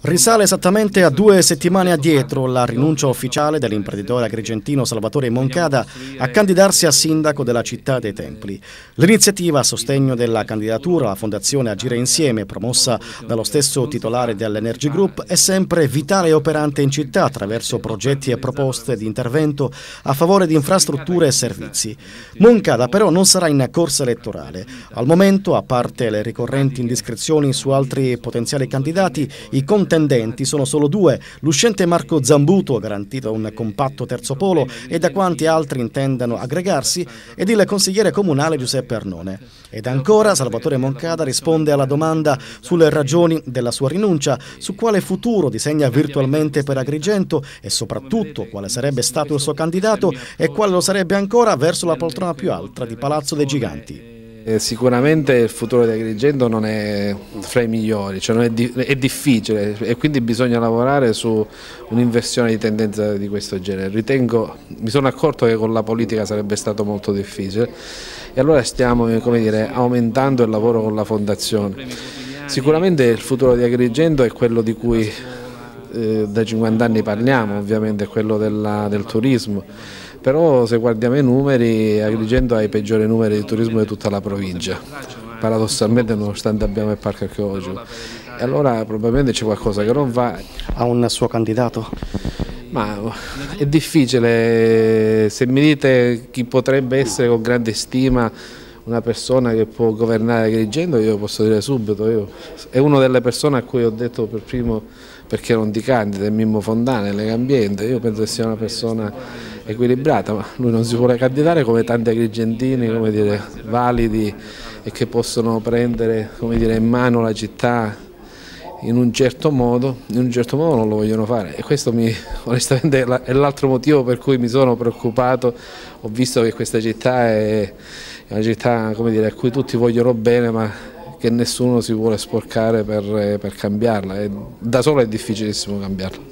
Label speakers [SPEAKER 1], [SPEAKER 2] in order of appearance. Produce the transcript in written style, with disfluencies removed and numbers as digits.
[SPEAKER 1] Risale esattamente a 2 settimane addietro la rinuncia ufficiale dell'imprenditore agrigentino Salvatore Moncada a candidarsi a sindaco della città dei Templi. L'iniziativa a sostegno della candidatura alla Fondazione Agire Insieme, promossa dallo stesso titolare dell'Energy Group, è sempre vitale e operante in città attraverso progetti e proposte di intervento a favore di infrastrutture e servizi. Moncada però non sarà in corsa elettorale. Al momento, a parte le ricorrenti indiscrezioni su altri potenziali candidati, i contendenti sono solo 2, l'uscente Marco Zambuto, garantito un compatto terzo polo e da quanti altri intendano aggregarsi, ed il consigliere comunale Giuseppe Arnone. Ed ancora Salvatore Moncada risponde alla domanda sulle ragioni della sua rinuncia, su quale futuro disegna virtualmente per Agrigento e soprattutto quale sarebbe stato il suo candidato e quale lo sarebbe ancora verso la poltrona più alta di Palazzo dei Giganti.
[SPEAKER 2] Sicuramente il futuro di Agrigento non è fra i migliori, cioè è difficile e quindi bisogna lavorare su un'inversione di tendenza di questo genere. Mi sono accorto che con la politica sarebbe stato molto difficile e allora stiamo, come dire, aumentando il lavoro con la Fondazione. Sicuramente il futuro di Agrigento è quello di cui da 50 anni parliamo, ovviamente è quello del turismo. Però se guardiamo i numeri, Agrigento ha i peggiori numeri di turismo di tutta la provincia, paradossalmente, nonostante abbiamo il parco archeologico. E allora probabilmente c'è qualcosa che non va.
[SPEAKER 1] Ha un suo candidato?
[SPEAKER 2] Ma è difficile, se mi dite chi potrebbe essere con grande stima una persona che può governare Agrigento, io posso dire subito, è una delle persone a cui ho detto per primo perché non ti candida, è Mimmo Fontana, Lega Ambiente. Io penso che sia una persona equilibrata, ma lui non si vuole candidare come tanti agrigentini, come dire, validi e che possono prendere, come dire, in mano la città in un certo modo non lo vogliono fare e questo onestamente è l'altro motivo per cui mi sono preoccupato. Ho visto che questa città è una città, come dire, a cui tutti vogliono bene, ma che nessuno si vuole sporcare per cambiarla, e da solo è difficilissimo cambiarla.